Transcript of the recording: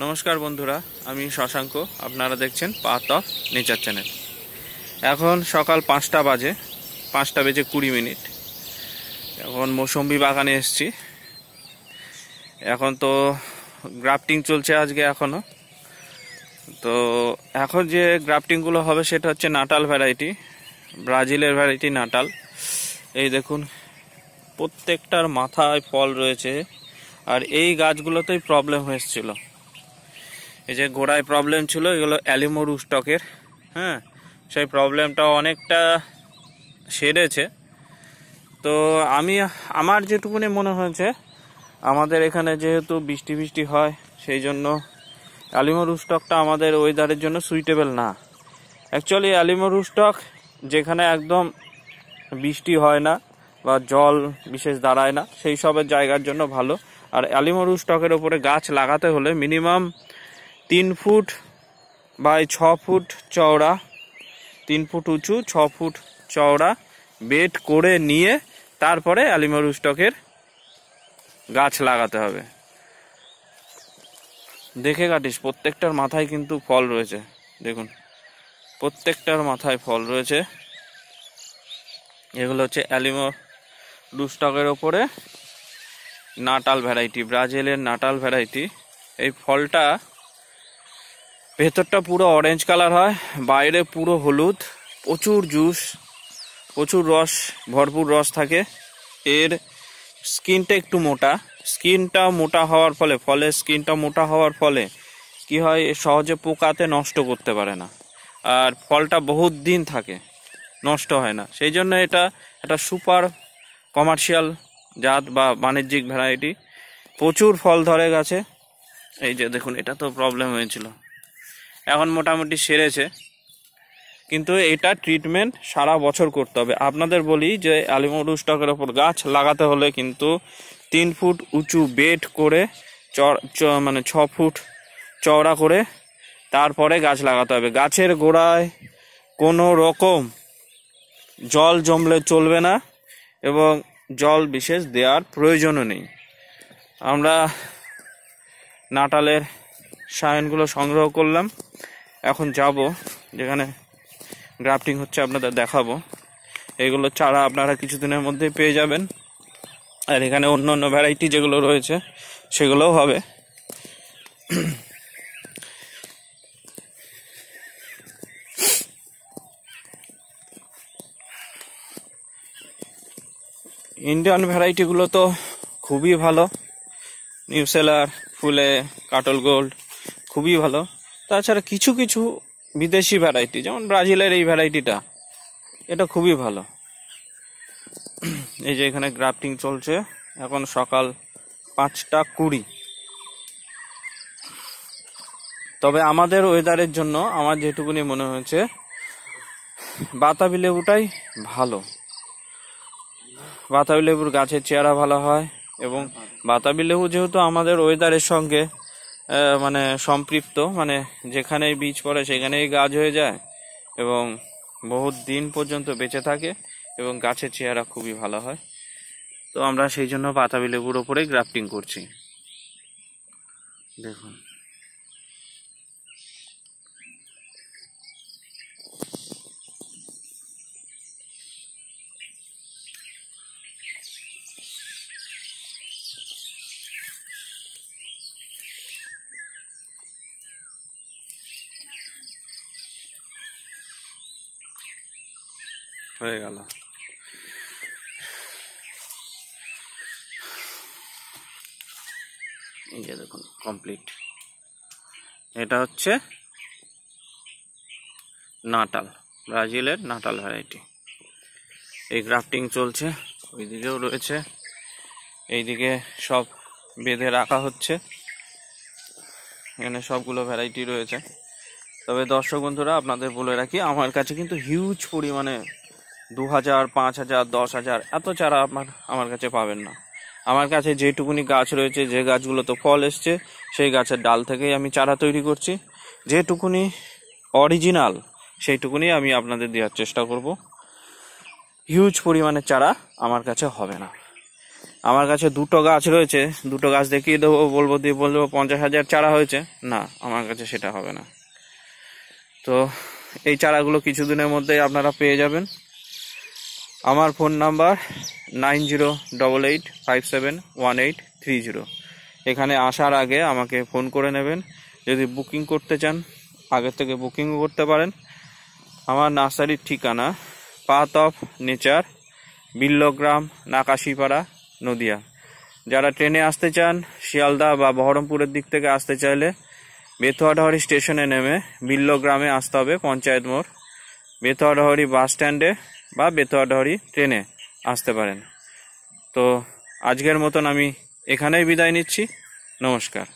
নমস্কার বন্ধুরা, আমি শশাঙ্ক। আপনারা দেখছেন পাথ অফ নেচার চ্যানেল। এখন সকাল 5টা বাজে, 5টা বেজে 20 মিনিট। এখন মৌসম্বি বাগানে এসেছি। এখন তো গ্রাফটিং চলছে আজকে এখনও। তো এখন যে গ্রাফটিংগুলো হবে সেটা হচ্ছে নাটাল ভ্যারাইটি, ব্রাজিলের ভ্যারাইটি নাটাল। এই দেখুন, প্রত্যেকটার মাথায় ফল রয়েছে। আর এই গাছগুলোতেই প্রবলেম হয়েছিল। এই যে গোড়ায় প্রবলেম ছিল, এগুলো অ্যালিমো রুস্টকের। হ্যাঁ, সেই প্রবলেমটা অনেকটা সেরেছে। তো আমার যেটুকুনি মনে হয়েছে, আমাদের এখানে যেহেতু বৃষ্টি হয়, সেই জন্য অ্যালিমো রুস্টকটা আমাদের ওয়েদারের জন্য সুইটেবল না। অ্যাকচুয়ালি অ্যালিমো রুস্টক যেখানে একদম বৃষ্টি হয় না বা জল বিশেষ দাঁড়ায় না, সেই সবের জায়গার জন্য ভালো। আর অ্যালিমো রুস্টকের ওপরে গাছ লাগাতে হলে মিনিমাম 3 ফুট বাই 6 ফুট চওড়া, 3 ফুট উঁচু 6 ফুট চওড়া বেড করে নিয়ে তারপরে অ্যালিমো রুস্টকের গাছ লাগাতে হবে। দেখে কাটিস, প্রত্যেকটার মাথায় কিন্তু ফল রয়েছে। দেখুন, প্রত্যেকটার মাথায় ফল রয়েছে। এগুলো হচ্ছে অ্যালিমো রুস্টকের ওপরে নাটাল ভ্যারাইটি, ব্রাজিলের নাটাল ভ্যারাইটি। এই ফলটা ভেতরটা পুরো অরেঞ্জ কালার হয়, বাইরে পুরো হলুদ, প্রচুর জুস, প্রচুর রস, ভরপুর রস থাকে। এর স্কিনটা একটু মোটা। স্কিনটা মোটা হওয়ার ফলে, ফলের স্কিনটা মোটা হওয়ার ফলে কি হয়, সহজে পোকাতে নষ্ট করতে পারে না। আর ফলটা বহুত দিন থাকে, নষ্ট হয় না। সেই জন্য এটা একটা সুপার কমার্শিয়াল জাত বা বাণিজ্যিক ভ্যারাইটি। প্রচুর ফল ধরে গাছে। এই যে দেখুন, এটা তো প্রবলেম হয়েছিল, এখন মোটামুটি সেরেছে। কিন্তু এটা ট্রিটমেন্ট সারা বছর করতে হবে। আপনাদের বলি যে অ্যালিমো রুস্টকের ওপর গাছ লাগাতে হলে কিন্তু 3 ফুট উঁচু বেড করে মানে 6 ফুট চওড়া করে তারপরে গাছ লাগাতে হবে। গাছের গোড়ায় কোনো রকম জল জমলে চলবে না এবং জল বিশেষ দেওয়ার প্রয়োজনও নেই। আমরা নাটালের সায়নগুলো সংগ্রহ করলাম। এখন যাব যেখানে গ্রাফটিং হচ্ছে, আপনাদের দেখাবো। এগুলো চারা আপনারা কিছুদিনের মধ্যে পেয়ে যাবেন। আর এখানে অন্য অন্য ভ্যারাইটি যেগুলো রয়েছে সেগুলোও হবে। ইন্ডিয়ান ভ্যারাইটিগুলো তো খুবই ভালো, নিউ সেলার, ফুলে, কাটল গোল্ড খুবই ভালো। তাছাড়া কিছু কিছু বিদেশি ভ্যারাইটি, যেমন ব্রাজিলের এই ভ্যারাইটিটা, এটা খুবই ভালো। এই যে এখানে গ্রাফটিং চলছে, এখন সকাল 5টা 20। তবে আমাদের ওয়েদারের জন্য আমার যেটুকুনি মনে হয়েছে, বাতাবি লেবুটাই ভালো। বাতাবি লেবুর গাছের চেহারা ভালো হয় এবং বাতাবি লেবু যেহেতু আমাদের ওয়েদারের সঙ্গে মানে সম্পৃক্ত, মানে যেখানেই বীজ পড়ে সেখানেই গাছ হয়ে যায় এবং বহুত দিন পর্যন্ত বেঁচে থাকে এবং গাছের চেহারা খুবই ভালো হয়। তো আমরা সেই জন্য বাতাবি লেবুর ওপরেই গ্রাফটিং করছি। দেখুন, হয়ে গেল। এই যে দেখুন, কমপ্লিট। এটা হচ্ছে নাটাল, ব্রাজিলের নাটাল ভ্যারাইটি। এই গ্রাফটিং চলছে, ওইদিকেও রয়েছে, এইদিকে সব বেঁধে রাখা হচ্ছে। এখানে সবগুলো ভ্যারাইটি রয়েছে। তবে দর্শক বন্ধুরা, আপনাদের বলে রাখি, আমার কাছে কিন্তু হিউজ পরিমাণে 2000, 5000, 10,000 এত চারা আমার কাছে পাবেন না। আমার কাছে যেটুকুনি গাছ রয়েছে, যে গাছগুলোতে ফল এসছে, সেই গাছের ডাল থেকেই আমি চারা তৈরি করছি। যেটুকুনি অরিজিনাল সেইটুকুনি আমি আপনাদের দেওয়ার চেষ্টা করব। হিউজ পরিমাণে চারা আমার কাছে হবে না। আমার কাছে দুটো গাছ রয়েছে, দুটো গাছ দেখিয়ে দেবো, বলবো 50,000 চারা হয়েছে, না, আমার কাছে সেটা হবে না। তো এই চারাগুলো কিছুদিনের মধ্যেই আপনারা পেয়ে যাবেন। আমার ফোন নাম্বার 9088571830। এখানে আসার আগে আমাকে ফোন করে নেবেন। যদি বুকিং করতে চান আগের থেকে বুকিংও করতে পারেন। আমার নার্সারির ঠিকানা path of nature, Billagram, Nakashipara, Nadia. যারা ট্রেনে আসতে চান শিয়ালদা বা বহরমপুরের দিক থেকে আসতে চাইলে বেথুয়াডাহরি স্টেশনে নেমে বিল্লগ্রামে আসতে হবে, পঞ্চায়েত মোড়, বেথুয়াডাহরি বাস স্ট্যান্ডে বা বেথুয়াডাহরি ট্রেনে আসতে পারেন। তো আজকের মতন আমি এখানেই বিদায় নিচ্ছি। নমস্কার।